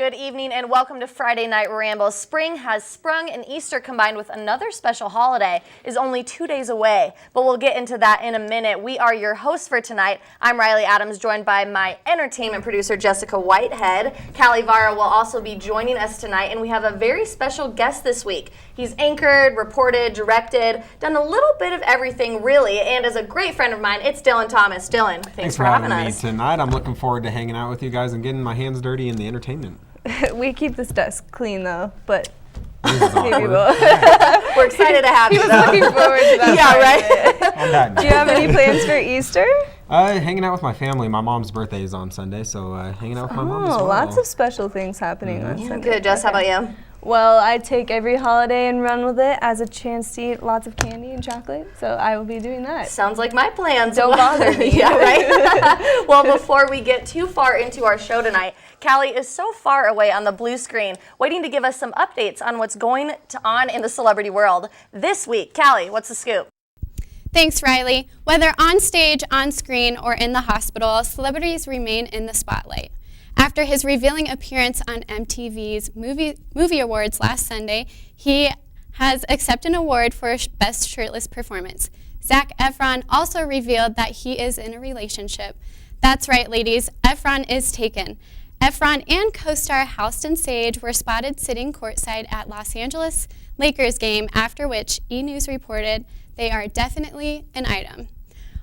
Good evening and welcome to Friday Night Rambles. Spring has sprung and Easter combined with another special holiday is only 2 days away, but we'll get into that in a minute. We are your hosts for tonight. I'm Riley Adams, joined by my entertainment producer, Jessica Whitehead. Callie Vara will also be joining us tonight, and we have a very special guest this week. He's anchored, reported, directed, done a little bit of everything really, and as a great friend of mine, it's Dylan Thomas. Dylan, thanks for having us. Me tonight. I'm looking forward to hanging out with you guys and getting my hands dirty in the entertainment. We keep this desk clean though, but maybe we'll. We're excited to have you. He was looking forward to that. Yeah, right? Do you have any plans for Easter? Hanging out with my family. My mom's birthday is on Sunday, so hanging out with my mom as well. Lots of special things happening on Sunday. Good, Jess, how about you? Well, I take every holiday and run with it as a chance to eat lots of candy and chocolate, so I will be doing that. Sounds like my plans. Don't bother me. Yeah, right? Well, before we get too far into our show tonight, Callie is so far away on the blue screen, waiting to give us some updates on what's going on in the celebrity world this week. Callie, what's the scoop? Thanks, Riley. Whether on stage, on screen, or in the hospital, celebrities remain in the spotlight. After his revealing appearance on MTV's Movie Awards last Sunday, he has accepted an award for Best Shirtless Performance. Zac Efron also revealed that he is in a relationship. That's right, ladies, Efron is taken. Efron and co-star Halston Sage were spotted sitting courtside at Los Angeles Lakers game, after which E! News reported they are definitely an item.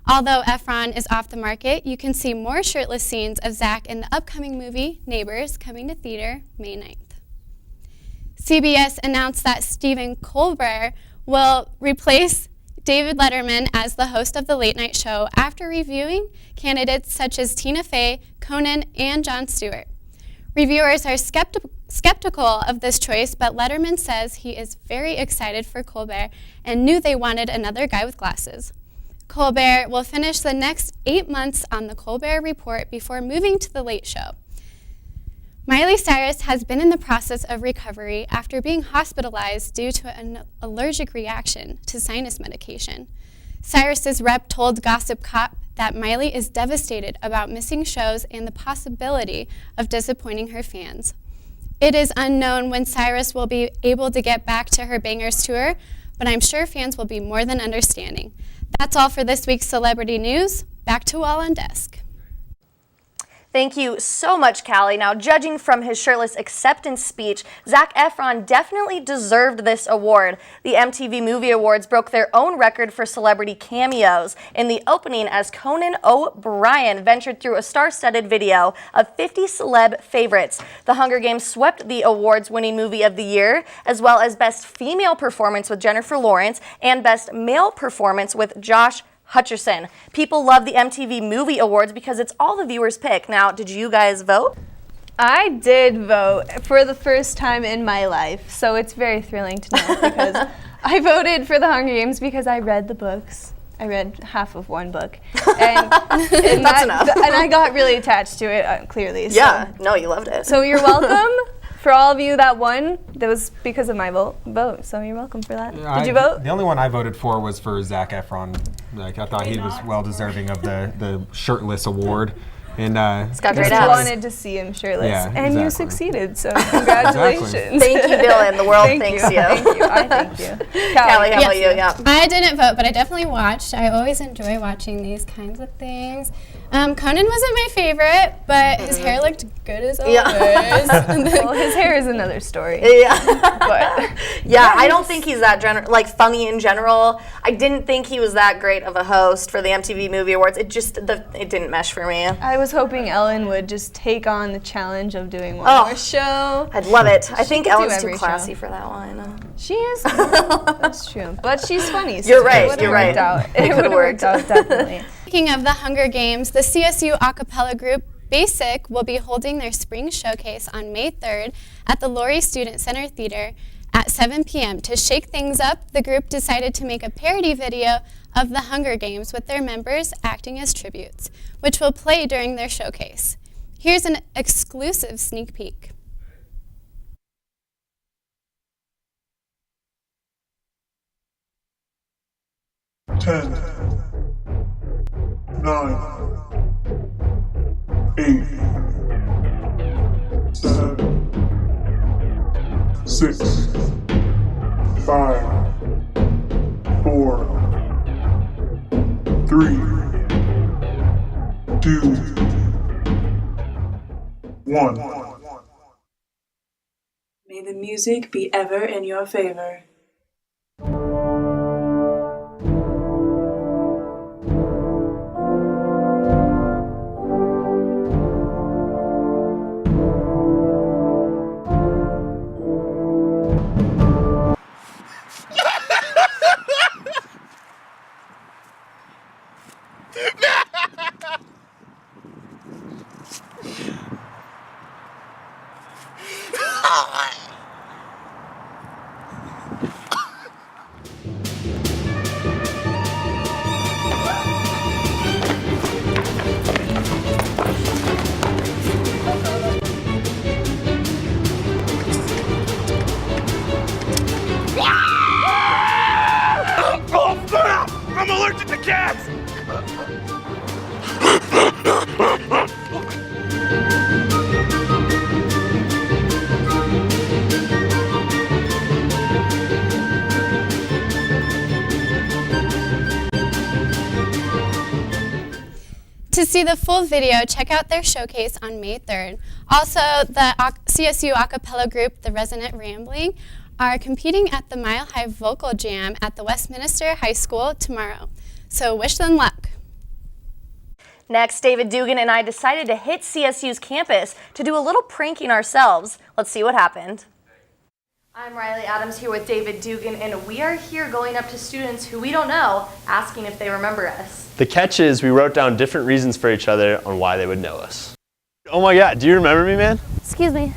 Although Efron is off the market, you can see more shirtless scenes of Zac in the upcoming movie Neighbors, coming to theater May 9th. CBS announced that Stephen Colbert will replace David Letterman as the host of the late night show after reviewing candidates such as Tina Fey, Conan, and Jon Stewart. Reviewers are skeptical of this choice, but Letterman says he is very excited for Colbert and knew they wanted another guy with glasses. Colbert will finish the next 8 months on the Colbert Report before moving to The Late Show. Miley Cyrus has been in the process of recovery after being hospitalized due to an allergic reaction to sinus medication. Cyrus's rep told Gossip Cop that Miley is devastated about missing shows and the possibility of disappointing her fans. It is unknown when Cyrus will be able to get back to her Bangers tour, but I'm sure fans will be more than understanding. That's all for this week's celebrity news. Back to All on Desk. Thank you so much, Callie. Now, judging from his shirtless acceptance speech, Zac Efron definitely deserved this award. The MTV Movie Awards broke their own record for celebrity cameos in the opening as Conan O'Brien ventured through a star-studded video of 50 celeb favorites. The Hunger Games swept the awards-winning movie of the year, as well as Best Female Performance with Jennifer Lawrence and Best Male Performance with Josh Hutcherson. People love the MTV Movie Awards because it's all the viewers pick. Now, did you guys vote? I did vote for the first time in my life, so it's very thrilling to know because I voted for the Hunger Games because I read the books. I read half of one book, and that's enough. And I got really attached to it, clearly. So. Yeah, no, you loved it. So you're welcome. For all of you that won, that was because of my vote, so you're welcome for that. Did you vote? The only one I voted for was for Zac Efron. Like, I thought he was well deserving of the shirtless award. And it's got great I abs. wanted to see him shirtless, yeah, and you succeeded, so congratulations. Thank you, Dylan. The world thanks you. Thank you. I thank you. Callie, how about you? Yeah. I didn't vote, but I definitely watched. I always enjoy watching these kinds of things. Conan wasn't my favorite, but his hair looked good as always. Yeah. Well, his hair is another story. Yeah. But yeah, I don't think he's that funny in general. I didn't think he was that great of a host for the MTV Movie Awards. It didn't mesh for me. I was hoping Ellen would just take on the challenge of doing one more show. I'd love it. I think Ellen's too every classy show. for that one. She is. That's true. But she's funny. So You're right. It would have worked out, definitely. Speaking of the Hunger Games, the CSU a cappella group Basic will be holding their spring showcase on May 3rd at the Laurie Student Center Theater at 7 p.m. To shake things up, the group decided to make a parody video of the Hunger Games with their members acting as tributes, which will play during their showcase. Here's an exclusive sneak peek. 10, 9, 8, 7, 6, 5, 4, 3, 2, 1. May the music be ever in your favor. I'm allergic to cats! To see the full video, check out their showcase on May 3rd. Also, the CSU a cappella group, The Resonant Rambling, are competing at the Mile High Vocal Jam at the Westminster High School tomorrow. So wish them luck. Next, David Dugan and I decided to hit CSU's campus to do a little pranking ourselves. Let's see what happened. I'm Riley Adams here with David Dugan, and we are here going up to students who we don't know, asking if they remember us. The catch is we wrote down different reasons for each other on why they would know us. Oh my God, do you remember me, man? Excuse me,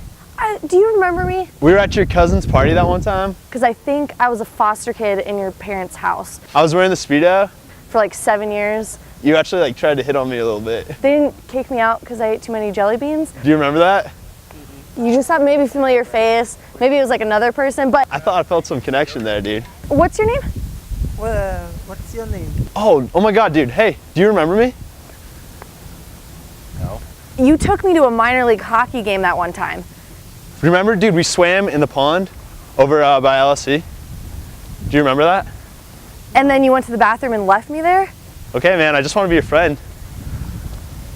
do you remember me? We were at your cousin's party that one time. Because I think I was a foster kid in your parents' house I was wearing the Speedo. for like 7 years. You actually tried to hit on me a little bit. They didn't kick me out because I ate too many jelly beans. Do you remember that? You just have maybe familiar face. Maybe it was like another person, but I thought I felt some connection there, dude. what's your name? What's your name? Oh my God, dude. Hey, do you remember me? No. You took me to a minor league hockey game that one time. Remember, dude, we swam in the pond over by LSC. Do you remember that? And then you went to the bathroom and left me there? Okay, man, I just want to be your friend.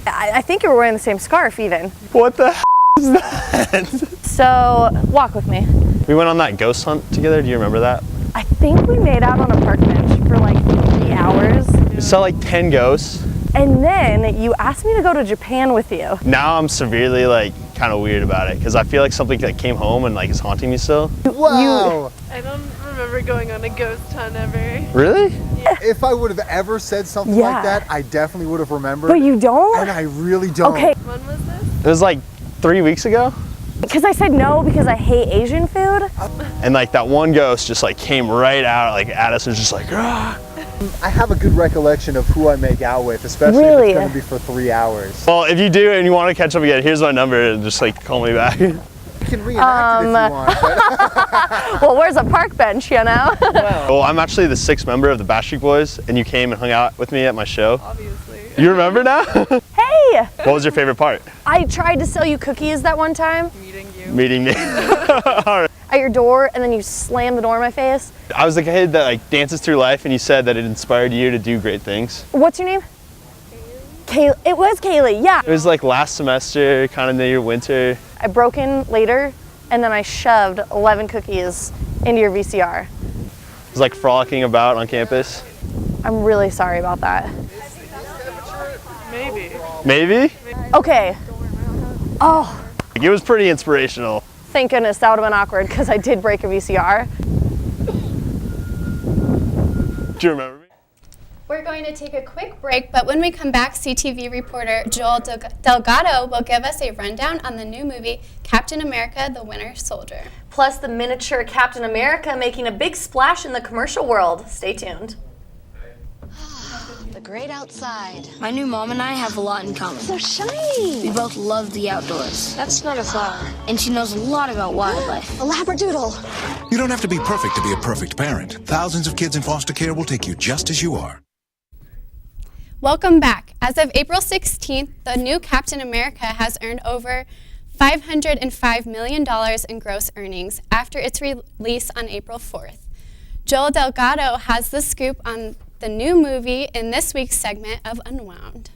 I think you were wearing the same scarf even. What the is that? So, walk with me. We went on that ghost hunt together. Do you remember that? I think we made out on a park bench for like 3 hours. We saw like 10 ghosts. And then you asked me to go to Japan with you. Now I'm severely kind of weird about it because I feel like something that came home and is haunting me still. Wow! I don't remember going on a ghost hunt ever. Really? If I would have ever said something Yeah. like that, I definitely would have remembered. But you don't? And I really don't. Okay, When was this? It was like 3 weeks ago. because I said no because I hate Asian food. And that one ghost just came right out at us and was just like, ah. I have a good recollection of who I make out with, especially Really? if it's going to be for 3 hours. Well, if you do and you want to catch up again, here's my number and just call me back. You can reenact it if you want. But Well, where's a park bench, you know? Well, I'm actually the 6th member of the Backstreet Boys and you came and hung out with me at my show. Obviously. You remember now? Hey! What was your favorite part? I tried to sell you cookies that one time Meeting you. Meeting me. All right. at your door, and then you slammed the door in my face. I was the kid that dances through life, and you said that it inspired you to do great things. What's your name? Kaylee. It was Kaylee, yeah. It was last semester, kind of near winter. I broke in later, and then I shoved 11 cookies into your VCR. It was frolicking about on campus. I'm really sorry about that. Maybe. Maybe? Okay. Oh, It was pretty inspirational. thank goodness, that would have been awkward because I did break a VCR. Do you remember me? We're going to take a quick break, but when we come back, CTV reporter Joel Delgado will give us a rundown on the new movie, Captain America: The Winter Soldier. Plus the miniature Captain America making a big splash in the commercial world. Stay tuned. The great outside. My new mom and I have a lot in common. So shiny. We both love the outdoors. That's not a flower. And she knows a lot about wildlife. A labradoodle. You don't have to be perfect to be a perfect parent. Thousands of kids in foster care will take you just as you are. Welcome back. As of April 16th, the new Captain America has earned over $505 million in gross earnings after its release on April 4th. Joel Delgado has the scoop on the new movie in this week's segment of Unwound.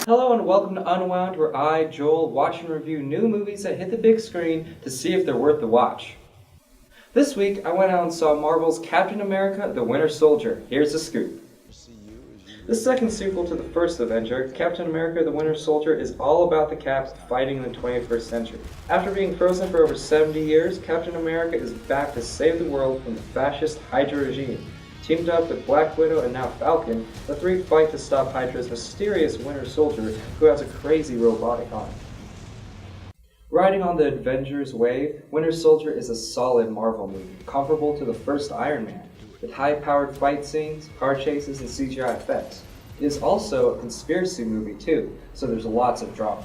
Hello and welcome to Unwound, where I, Joel, watch and review new movies that hit the big screen to see if they're worth the watch. This week, I went out and saw Marvel's Captain America: The Winter Soldier. Here's the scoop. The second sequel to the first Avenger, Captain America: The Winter Soldier, is all about the Caps fighting in the 21st century. After being frozen for over 70 years, Captain America is back to save the world from the fascist Hydra regime. Teamed up with Black Widow and now Falcon, the three fight to stop Hydra's mysterious Winter Soldier, who has a crazy robotic arm. Riding on the Avengers wave, Winter Soldier is a solid Marvel movie, comparable to the first Iron Man, with high-powered fight scenes, car chases, and CGI effects. It is also a conspiracy movie too, so there's lots of drama.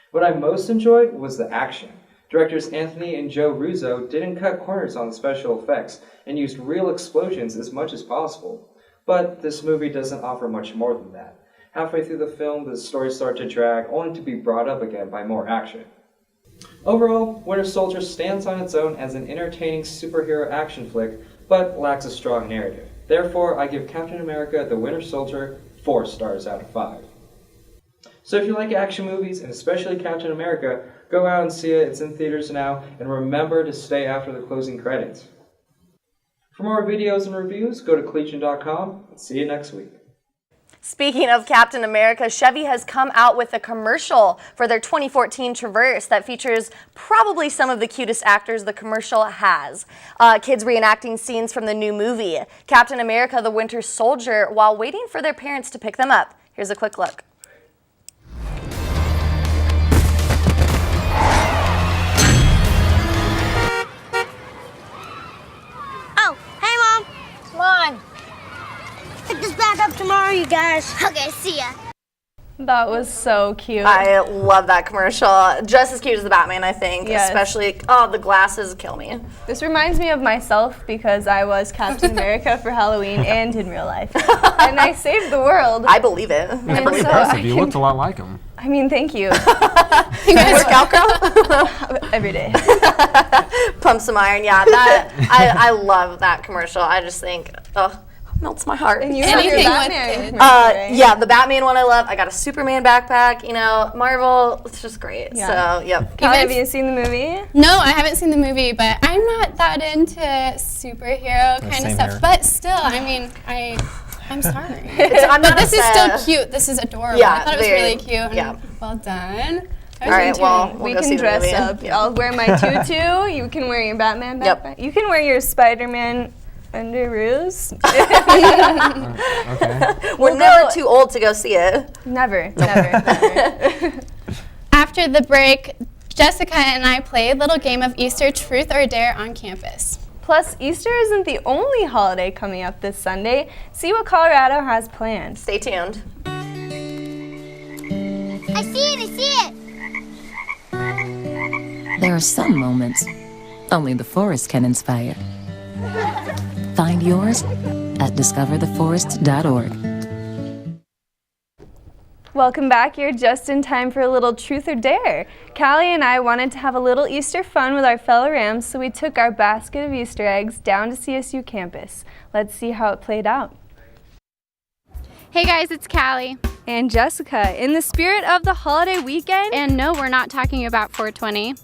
What I most enjoyed was the action. Directors Anthony and Joe Russo didn't cut corners on the special effects and used real explosions as much as possible. But this movie doesn't offer much more than that. Halfway through the film, the story starts to drag, only to be brought up again by more action. Overall, Winter Soldier stands on its own as an entertaining superhero action flick, but lacks a strong narrative. Therefore, I give Captain America: The Winter Soldier 4 stars out of 5. So if you like action movies, and especially Captain America, go out and see it. It's in theaters now, and remember to stay after the closing credits. For more videos and reviews, go to Collegian.com, and see you next week. Speaking of Captain America, Chevy has come out with a commercial for their 2014 Traverse that features probably some of the cutest actors the commercial has. Kids reenacting scenes from the new movie, Captain America: The Winter Soldier, while waiting for their parents to pick them up. Here's a quick look. Oh, hey, Mom. Come on. Pick this back up tomorrow, you guys. Okay, see ya. That was so cute. I love that commercial. Just as cute as the Batman, I think. Yes. Especially, the glasses kill me. This reminds me of myself because I was Captain America for Halloween and in real life. And I saved the world. I believe it. That's pretty impressive. You looked a lot like him. I mean, thank you. You guys work out, girl? Every day. Pump some iron. Yeah, that I love that commercial. I just think, melts my heart. And you have your Batman commercial, right? Yeah, the Batman one I love. I got a Superman backpack. You know, Marvel, it's just great. Yeah. So, yep. Kelly, have you seen the movie? No, I haven't seen the movie, but I'm not that into superhero kind of stuff. Here. But still, I mean, I'm sorry. But this is still cute. This is adorable. Yeah, I thought it was really cute. And yeah. Well done. All right, well, we go see can the dress movie. up. Yeah. I'll wear my tutu. You can wear your Batman backpack. Yep. You can wear your Spider-Man underoos. Okay. We're never too old to go see it. Never. After the break, Jessica and I played a little game of Easter Truth or Dare on campus. Plus, Easter isn't the only holiday coming up this Sunday. See what Colorado has planned. Stay tuned. I see it. There are some moments only the forest can inspire. Find yours at discovertheforest.org. Welcome back. You're just in time for a little Truth or Dare. Callie and I wanted to have a little Easter fun with our fellow Rams, so we took our basket of Easter eggs down to CSU campus. Let's see how it played out. Hey guys, it's Callie. And Jessica, in the spirit of the holiday weekend, And no, we're not talking about 420.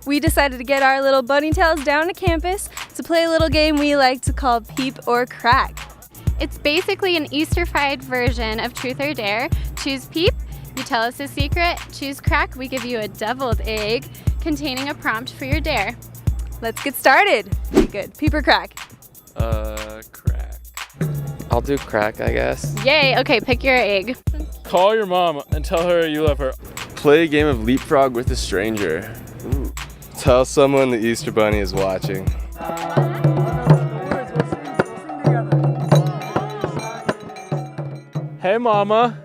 we decided to get our little bunny tails down to campus to play a little game we like to call Peep or Crack. It's basically an Easter-fied version of Truth or Dare. Choose Peep, you tell us a secret. Choose Crack, we give you a deviled egg containing a prompt for your dare. Let's get started. Okay, good. Peep or Crack? Crack. I'll do crack, I guess. Yay, okay, pick your egg. Call your mom and tell her you love her. Play a game of leapfrog with a stranger. Ooh. Tell someone the Easter Bunny is watching. Hey, Mama.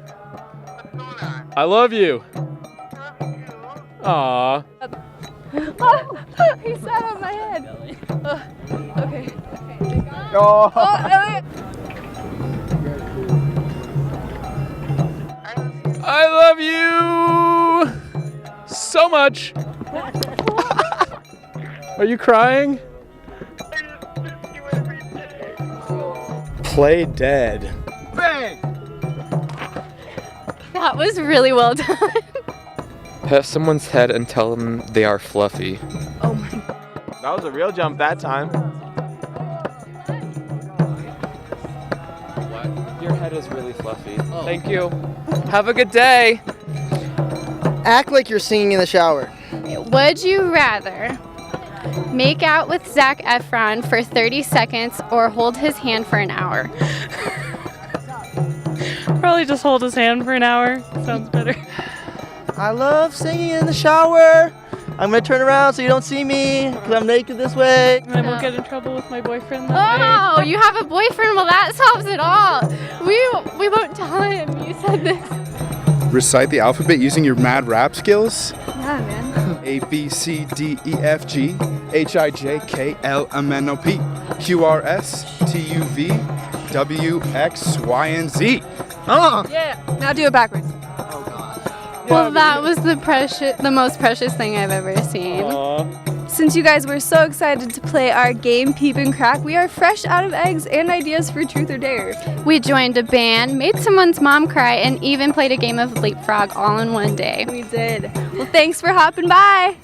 I love you. Aw. He sat on my head. Okay. Oh. Elliot. I love you so much. Are you crying? Play dead. Bang! That was really well done. Pet someone's head and tell them they are fluffy. Oh my. That was a real jump that time. What? Your head is really fluffy. Oh. Thank you. Have a good day. Act like you're singing in the shower. Would you rather make out with Zac Efron for 30 seconds or hold his hand for an hour? Probably just hold his hand for an hour. Sounds better. I love singing in the shower. I'm gonna turn around so you don't see me because I'm naked this way. I won't get in trouble with my boyfriend that Oh, you have a boyfriend? Well, that solves it all. We won't tell him you said this. Recite the alphabet using your mad rap skills. Yeah, man. A, B, C, D, E, F, G, H, I, J, K, L, M, N, O, P, Q, R, S, T, U, V, W, X, Y, and Z. Yeah. Now do it backwards. Well, that was the most precious thing I've ever seen. Since you guys were so excited to play our game Peep and Crack, we are fresh out of eggs and ideas for Truth or Dare. We joined a band, made someone's mom cry, and even played a game of leapfrog all in one day. We did. Well, thanks for hopping by.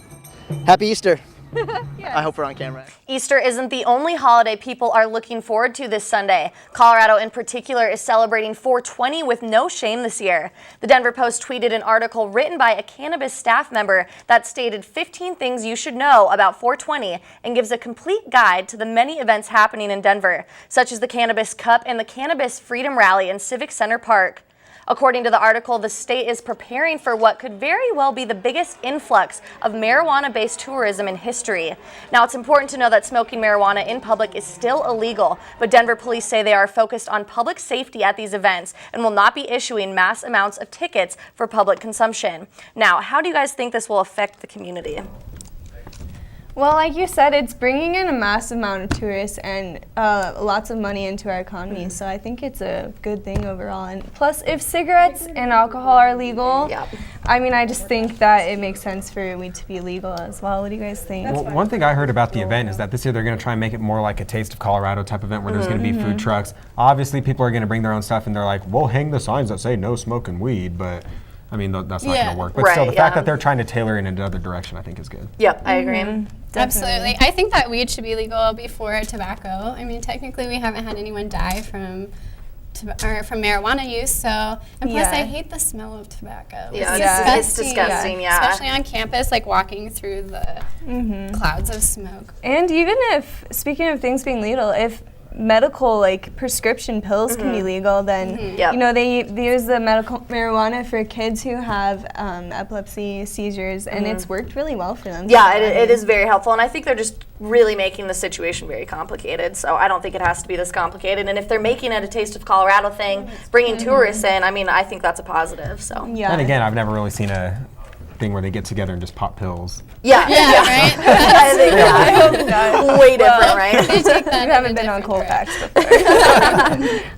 Happy Easter. I hope we're on camera. Easter isn't the only holiday people are looking forward to this Sunday. Colorado in particular is celebrating 420 with no shame this year. The Denver Post tweeted an article written by a cannabis staff member that stated 15 things you should know about 420 and gives a complete guide to the many events happening in Denver, such as the Cannabis Cup and the Cannabis Freedom Rally in Civic Center Park. According to the article, the state is preparing for what could very well be the biggest influx of marijuana-based tourism in history. Now, it's important to know that smoking marijuana in public is still illegal, but Denver police say they are focused on public safety at these events and will not be issuing mass amounts of tickets for public consumption. Now, how do you guys think this will affect the community? Well, like you said, it's bringing in a massive amount of tourists and lots of money into our economy. So I think it's a good thing overall. And plus, if cigarettes and alcohol are legal, I mean, I just think that it makes sense for weed to be legal as well. What do you guys think? Well, one thing I heard about the event is that this year they're going to try and make it more like a Taste of Colorado type event where there's going to be food trucks. Obviously, people are going to bring their own stuff and they're like, we'll hang the signs that say no smoking weed, but I mean, that's not going to work. But still, the fact that they're trying to tailor it in another direction, I think is good. Yep, I agree. Absolutely. I think that weed should be legal before tobacco. I mean, technically, we haven't had anyone die from marijuana use, so, and plus I hate the smell of tobacco. Yeah, it's disgusting, Especially on campus, like walking through the clouds of smoke. And even if, speaking of things being legal, if medical, like prescription pills can be legal, then you know they use the medical marijuana for kids who have epilepsy, seizures, and it's worked really well for them. Yeah, it is very helpful, and I think they're just really making the situation very complicated, so I don't think it has to be this complicated. And if they're making it a Taste of Colorado thing, bringing tourists in, I mean, I think that's a positive. So and again, I've never really seen a thing where they get together and just pop pills. Right? I think way different, right? You haven't been on Colfax before.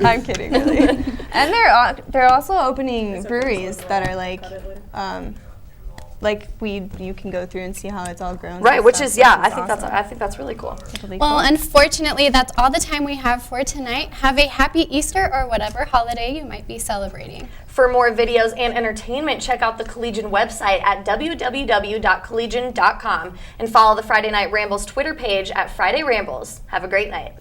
I'm kidding, really. And they're also opening breweries that are like weed. You can go through and see how it's all grown. Right, which is I think that's really cool. Well, unfortunately, that's all the time we have for tonight. Have a happy Easter or whatever holiday you might be celebrating. For more videos and entertainment, check out the Collegian website at www.collegian.com and follow the Friday Night Rambles Twitter page at Friday Rambles. Have a great night.